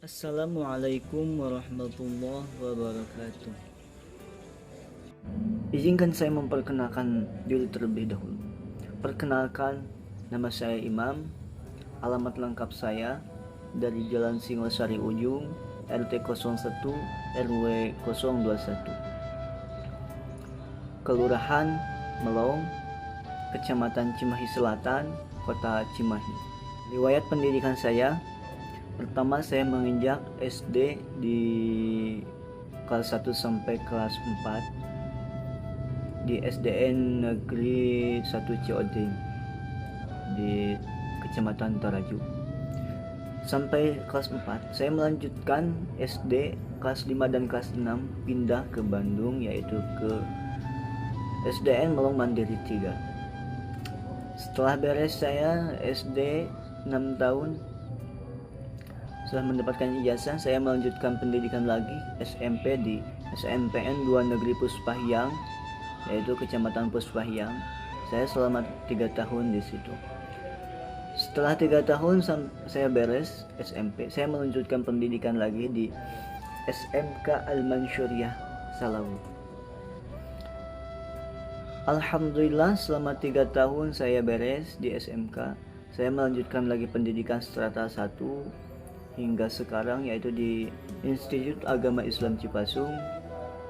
Assalamualaikum warahmatullahi wabarakatuh. Izinkan saya memperkenalkan diri terlebih dahulu. Perkenalkan, nama saya Imam. Alamat lengkap saya dari Jalan Singosari Ujung, RT 01, RW 021. Kelurahan Melong, Kecamatan Cimahi Selatan, Kota Cimahi. Riwayat pendidikan saya: pertama, saya menginjak SD di kelas 1 sampai kelas 4 di SDN Negeri 1 Cioding di Kecamatan Taraju. Sampai kelas 4 saya melanjutkan SD kelas 5 dan kelas 6 pindah ke Bandung, yaitu ke SDN Melong Mandiri 3. Setelah beres saya SD 6 tahun, setelah mendapatkan ijazah, saya melanjutkan pendidikan lagi SMP di SMPN 2 Negeri Puspahyang, yaitu Kecamatan Puspahyang. Saya selama 3 tahun di situ. Setelah 3 tahun saya beres SMP, saya melanjutkan pendidikan lagi di SMK Al-Mansyuriyah Salawu. Alhamdulillah, selama 3 tahun saya beres di SMK, saya melanjutkan lagi pendidikan strata 1 hingga sekarang, yaitu di Institut Agama Islam Cipasung,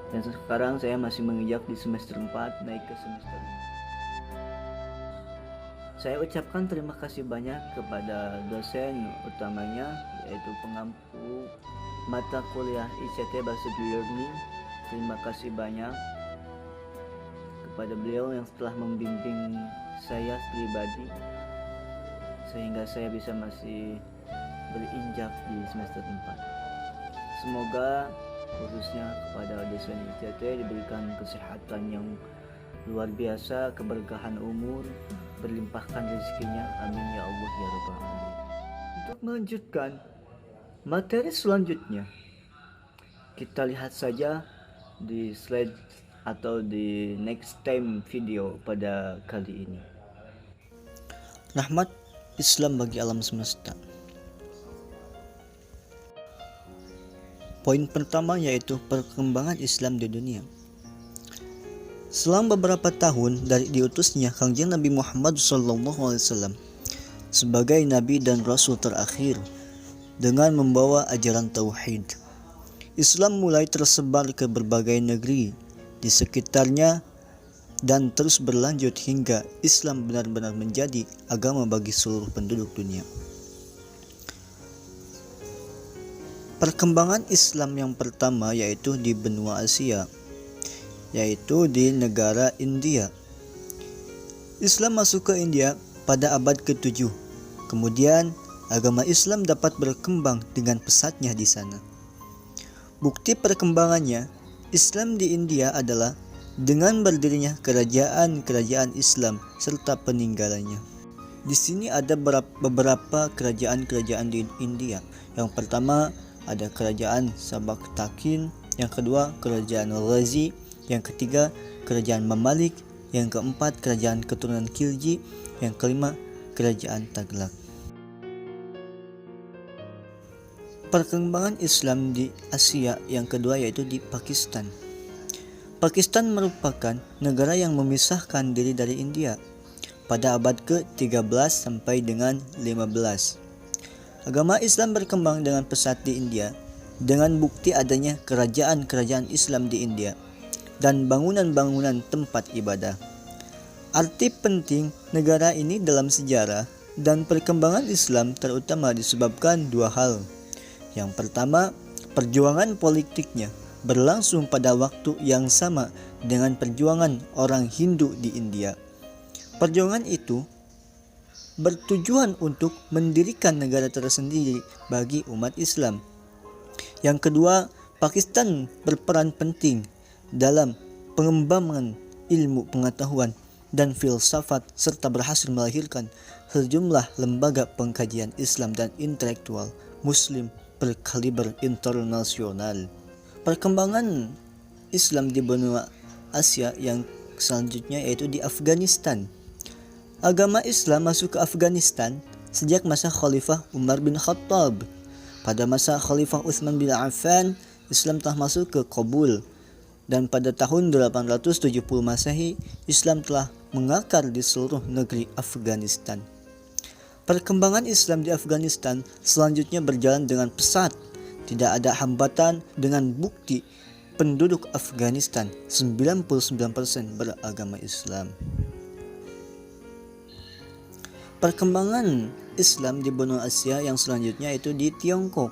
dan sekarang saya masih menginjak di semester 4 naik ke semester 5. Saya ucapkan terima kasih banyak kepada dosen utamanya, yaitu pengampu mata kuliah ICT Bahasa Learning. Terima kasih banyak kepada beliau yang telah membimbing saya pribadi sehingga saya bisa masih berinjak di semester 4. Semoga khususnya kepada dosen ICT diberikan kesehatan yang luar biasa, keberkahan umur, berlimpahkan rezekinya, amin ya Allah ya Rabbal alamin. Untuk melanjutkan materi selanjutnya, kita lihat saja di slide atau di next time video pada kali ini. Rahmat Islam bagi alam semesta. Poin pertama yaitu perkembangan Islam di dunia. Selama beberapa tahun dari diutusnya Kangjeng Nabi Muhammad SAW sebagai Nabi dan Rasul terakhir dengan membawa ajaran Tauhid, Islam mulai tersebar ke berbagai negeri di sekitarnya dan terus berlanjut hingga Islam benar-benar menjadi agama bagi seluruh penduduk dunia. Perkembangan Islam yang pertama yaitu di benua Asia, yaitu di negara India. Islam masuk ke India pada abad ke-7. Kemudian agama Islam dapat berkembang dengan pesatnya di sana. Bukti perkembangannya, Islam di India adalah dengan berdirinya kerajaan-kerajaan Islam serta peninggalannya. Di sini ada beberapa kerajaan-kerajaan di India. Yang pertama ada kerajaan Sabak Takin, yang kedua kerajaan Ghazi, yang ketiga kerajaan Mamalik, yang keempat kerajaan keturunan Khilji, yang kelima kerajaan Taglak. Perkembangan Islam di Asia yang kedua yaitu di Pakistan. Pakistan merupakan negara yang memisahkan diri dari India pada abad ke-13 sampai dengan 15. Agama Islam berkembang dengan pesat di India dengan bukti adanya kerajaan-kerajaan Islam di India dan bangunan-bangunan tempat ibadah. Arti penting negara ini dalam sejarah dan perkembangan Islam terutama disebabkan dua hal. Yang pertama, perjuangan politiknya berlangsung pada waktu yang sama dengan perjuangan orang Hindu di India. Perjuangan itu bertujuan untuk mendirikan negara tersendiri bagi umat Islam. Yang kedua, Pakistan berperan penting dalam pengembangan ilmu pengetahuan dan filsafat serta berhasil melahirkan sejumlah lembaga pengkajian Islam dan intelektual Muslim berkaliber internasional. Perkembangan Islam di benua Asia yang selanjutnya yaitu di Afghanistan. Agama Islam masuk ke Afghanistan sejak masa Khalifah Umar bin Khattab Pada masa Khalifah Utsman bin Affan, Islam telah masuk ke Kabul, dan pada tahun 870 Masehi, Islam telah mengakar di seluruh negeri Afghanistan. Perkembangan Islam di Afghanistan selanjutnya berjalan dengan pesat. Tidak ada hambatan, dengan bukti penduduk Afghanistan 99% beragama Islam. Perkembangan Islam di benua Asia yang selanjutnya itu di Tiongkok.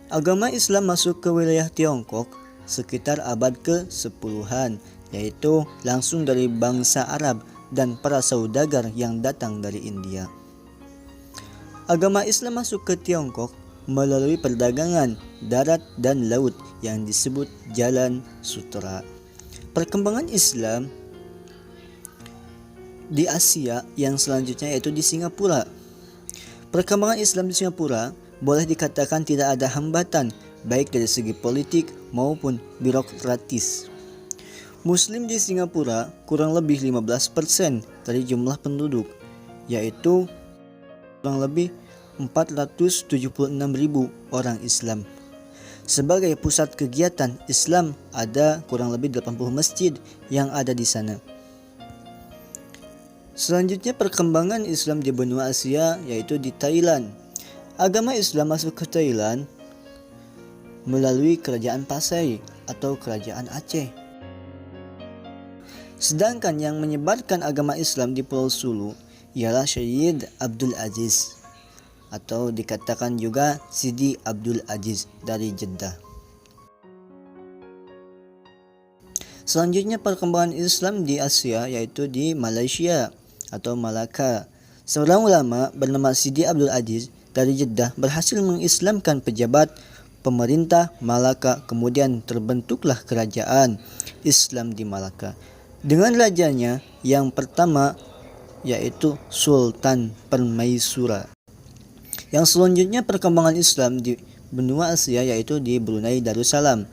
Agama Islam masuk ke wilayah Tiongkok sekitar abad ke-10-an, yaitu langsung dari bangsa Arab dan para saudagar yang datang dari India. Agama Islam masuk ke Tiongkok melalui perdagangan darat dan laut yang disebut Jalan Sutera. Perkembangan Islam di Asia yang selanjutnya yaitu di Singapura. Perkembangan Islam di Singapura boleh dikatakan tidak ada hambatan baik dari segi politik maupun birokratis. Muslim di Singapura kurang lebih 15% dari jumlah penduduk, yaitu kurang lebih 476.000 orang Islam. Sebagai pusat kegiatan Islam ada kurang lebih 80 masjid yang ada di sana. Selanjutnya perkembangan Islam di benua Asia yaitu di Thailand. Agama Islam masuk ke Thailand melalui kerajaan Pasai atau kerajaan Aceh. Sedangkan yang menyebarkan agama Islam di Pulau Sulu ialah Syed Abdul Aziz, atau dikatakan juga Sidi Abdul Aziz dari Jeddah. Selanjutnya perkembangan Islam di Asia yaitu di Malaysia atau Malaka. Seorang ulama bernama Sidi Abdul Aziz dari Jeddah berhasil mengislamkan pejabat pemerintah Malaka, kemudian terbentuklah kerajaan Islam di Malaka dengan rajanya yang pertama yaitu Sultan Permaisura. Yang selanjutnya perkembangan Islam di benua Asia yaitu di Brunei Darussalam.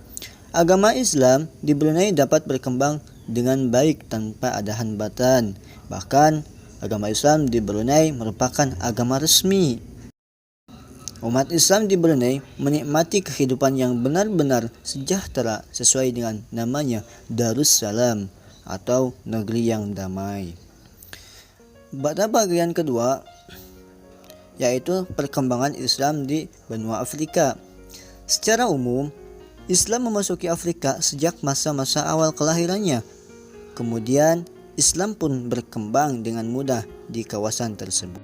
Agama Islam di Brunei dapat berkembang dengan baik tanpa ada hambatan. Bahkan agama Islam di Brunei merupakan agama resmi. Umat Islam di Brunei menikmati kehidupan yang benar-benar sejahtera sesuai dengan namanya Darussalam atau negeri yang damai. Pada bagian kedua yaitu perkembangan Islam di benua Afrika. Secara umum, Islam memasuki Afrika sejak masa-masa awal kelahirannya. Kemudian, Islam pun berkembang dengan mudah di kawasan tersebut.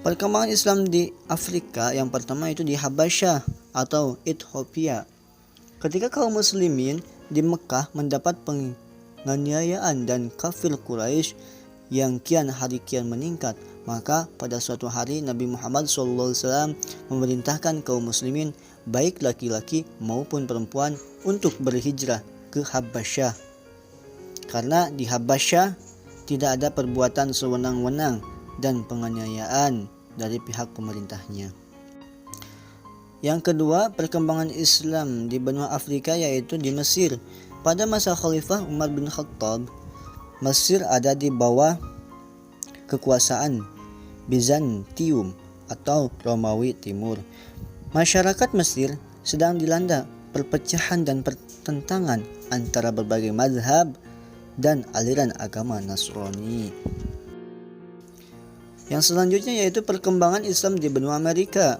Perkembangan Islam di Afrika yang pertama itu di Habasyah atau Ethiopia. Ketika kaum muslimin di Mekah mendapat penganiayaan dan kafir Quraisy yang kian hari kian meningkat, maka pada suatu hari Nabi Muhammad SAW memerintahkan kaum muslimin baik laki-laki maupun perempuan untuk berhijrah ke Habasyah. Karena di Habasyah tidak ada perbuatan sewenang-wenang dan penganiayaan dari pihak pemerintahnya. Yang kedua, perkembangan Islam di benua Afrika yaitu di Mesir. Pada masa Khalifah Umar bin Khattab, Mesir ada di bawah kekuasaan Bizantium atau Romawi Timur. Masyarakat Mesir sedang dilanda perpecahan dan pertentangan antara berbagai mazhab dan aliran agama Nasrani. Yang selanjutnya yaitu perkembangan Islam di benua Amerika.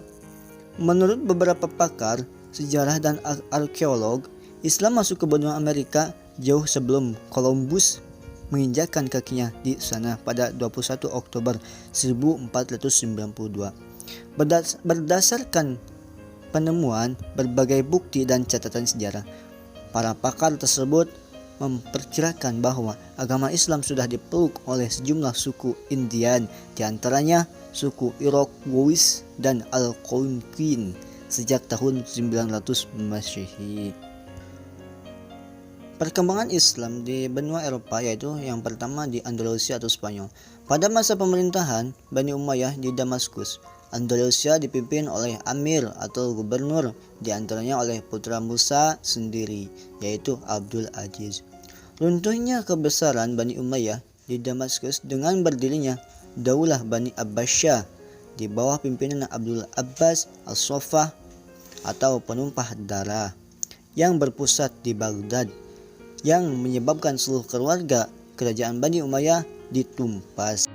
Menurut beberapa pakar sejarah dan arkeolog, Islam masuk ke benua Amerika jauh sebelum Columbus menginjakkan kakinya di sana pada 21 Oktober 1492. Berdasarkan penemuan berbagai bukti dan catatan sejarah, para pakar tersebut memperkirakan bahwa agama Islam sudah dipeluk oleh sejumlah suku Indian, di antaranya suku Iroquois dan Algonquin sejak tahun 900 Masehi. Perkembangan Islam di benua Eropa yaitu yang pertama di Andalusia atau Spanyol. Pada masa pemerintahan Bani Umayyah di Damaskus, Andalusia dipimpin oleh Amir atau gubernur, di antaranya oleh putra Musa sendiri, yaitu Abdul Aziz. Runtuhnya kebesaran Bani Umayyah di Damaskus dengan berdirinya Daulah Bani Abbasiyah di bawah pimpinan Abdul Abbas Al-Saffah atau penumpah darah yang berpusat di Baghdad, yang menyebabkan seluruh keluarga kerajaan Bani Umayyah ditumpas.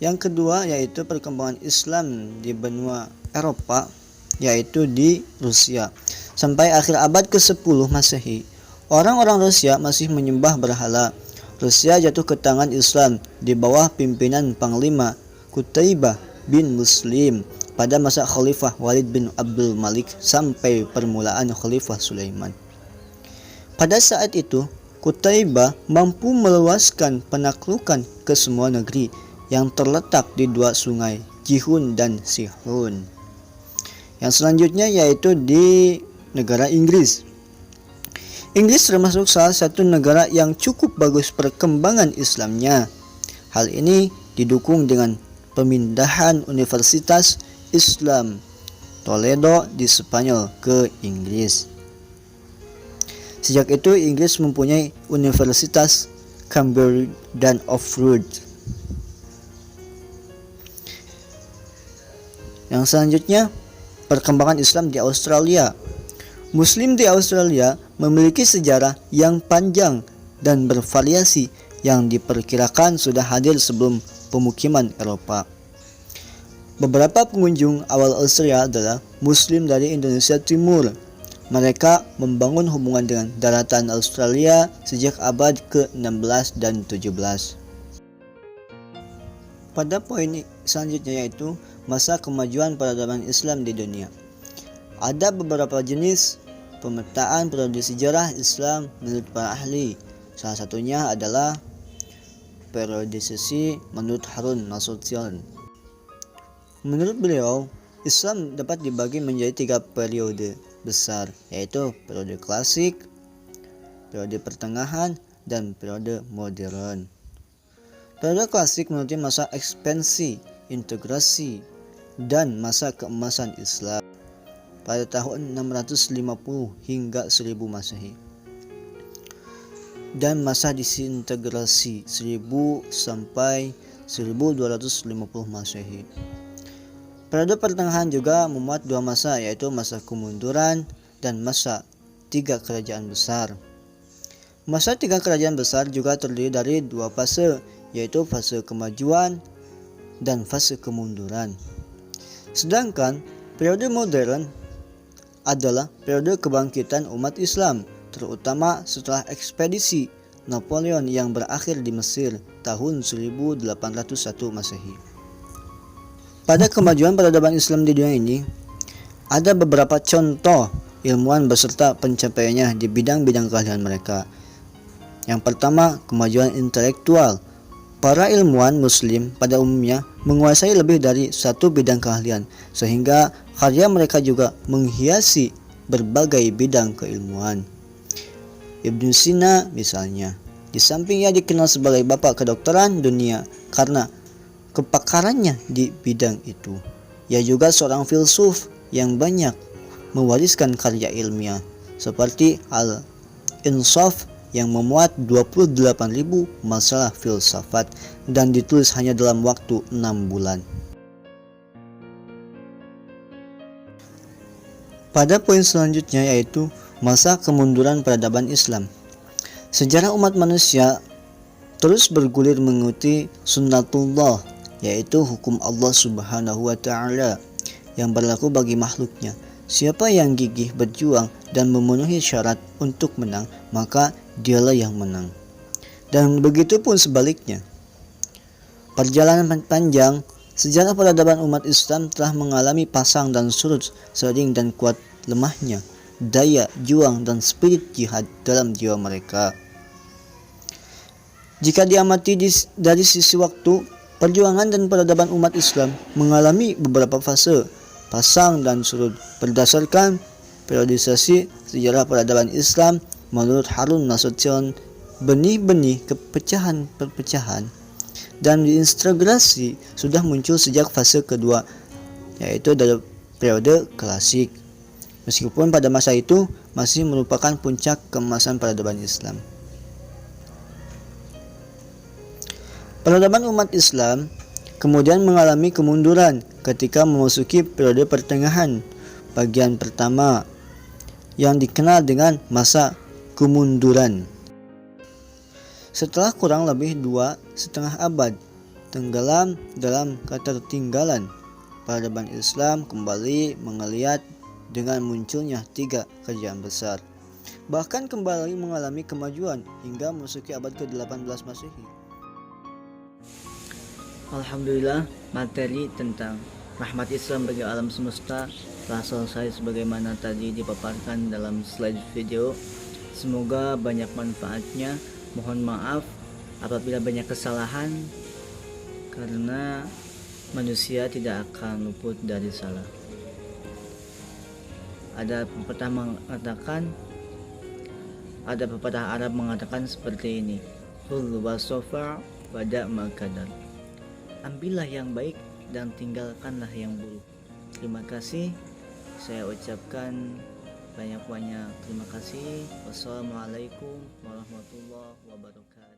Yang kedua yaitu perkembangan Islam di benua Eropa, yaitu di Rusia. Sampai akhir abad ke-10 Masehi, orang-orang Rusia masih menyembah berhala. Rusia jatuh ke tangan Islam di bawah pimpinan Panglima Qutaibah bin Muslim pada masa Khalifah Walid bin Abdul Malik sampai permulaan Khalifah Sulaiman. Pada saat itu, Qutaibah mampu meluaskan penaklukan ke semua negeri yang terletak di dua sungai, Jihun dan Sihun. Yang selanjutnya yaitu di negara Inggris. Inggris termasuk salah satu negara yang cukup bagus perkembangan Islamnya. Hal ini didukung dengan pemindahan Universitas Islam Toledo di Spanyol ke Inggris. Sejak itu Inggris mempunyai Universitas Cambridge dan Oxford. Yang selanjutnya, perkembangan Islam di Australia. Muslim di Australia memiliki sejarah yang panjang dan bervariasi yang diperkirakan sudah hadir sebelum pemukiman Eropa. Beberapa pengunjung awal Australia adalah Muslim dari Indonesia Timur. Mereka membangun hubungan dengan daratan Australia sejak abad ke-16 dan 17. Pada poin selanjutnya yaitu masa kemajuan peradaban Islam di dunia. Ada beberapa jenis pemetaan periode sejarah Islam menurut para ahli. Salah satunya adalah periodisasi menurut Harun Nasution. Menurut beliau, Islam dapat dibagi menjadi 3 periode besar, yaitu periode klasik, periode pertengahan, dan periode modern. Periode klasik menurutnya masa ekspansi, integrasi, dan masa keemasan Islam pada tahun 650 hingga 1000 Masehi, dan masa disintegrasi 1000 sampai 1250 Masehi. Periode pertengahan juga memuat 2 masa, yaitu masa kemunduran dan masa 3 kerajaan besar. Masa 3 kerajaan besar juga terdiri dari 2 fase, yaitu fase kemajuan dan fase kemunduran. Sedangkan periode modern adalah periode kebangkitan umat Islam, terutama setelah ekspedisi Napoleon yang berakhir di Mesir tahun 1801 Masehi. Pada kemajuan peradaban Islam di dunia ini, ada beberapa contoh ilmuwan beserta pencapaiannya di bidang-bidang keahlian mereka. Yang pertama, kemajuan intelektual. Para ilmuwan Muslim pada umumnya menguasai lebih dari satu bidang keahlian, sehingga karya mereka juga menghiasi berbagai bidang keilmuan. Ibnu Sina misalnya, di samping ia dikenal sebagai bapak kedokteran dunia karena kepakarannya di bidang itu, ia juga seorang filsuf yang banyak mewariskan karya ilmiah seperti Al-Insaf yang memuat 28.000 masalah filsafat dan ditulis hanya dalam waktu 6 bulan. Pada poin selanjutnya yaitu masa kemunduran peradaban Islam. Sejarah umat manusia terus bergulir mengikuti sunnatullah, yaitu hukum Allah Subhanahu wa Ta'ala yang berlaku bagi makhluknya. Siapa yang gigih berjuang dan memenuhi syarat untuk menang, maka dialah yang menang. Dan begitu pun sebaliknya. Perjalanan panjang sejarah peradaban umat Islam telah mengalami pasang dan surut seiring dan kuat lemahnya daya juang dan spirit jihad dalam jiwa mereka. Jika diamati dari sisi waktu, perjuangan dan peradaban umat Islam mengalami beberapa fase pasang dan surut berdasarkan periodisasi sejarah peradaban Islam menurut Harun Nasution. Benih-benih perpecahan dan diintegrasi sudah muncul sejak fase kedua, yaitu dari periode klasik, meskipun pada masa itu masih merupakan puncak keemasan peradaban Islam. Peradaban umat Islam kemudian mengalami kemunduran ketika memasuki periode pertengahan. Bagian pertama yang dikenal dengan masa kemunduran. Setelah kurang lebih 2,5 abad tenggelam dalam ketertinggalan, peradaban Islam kembali menggeliat dengan munculnya 3 kerajaan besar. Bahkan kembali mengalami kemajuan hingga memasuki abad ke-18 Masehi. Alhamdulillah, materi tentang rahmat Islam bagi alam semesta telah selesai sebagaimana tadi dipaparkan dalam slide video. Semoga banyak manfaatnya. Mohon maaf apabila banyak kesalahan, karena manusia tidak akan luput dari salah. Ada pepatah Arab mengatakan seperti ini, Khudh wasofa wada' maqadar. Ambillah yang baik dan tinggalkanlah yang buruk. Terima kasih. Saya ucapkan banyak-banyak terima kasih. Wassalamualaikum warahmatullahi wabarakatuh.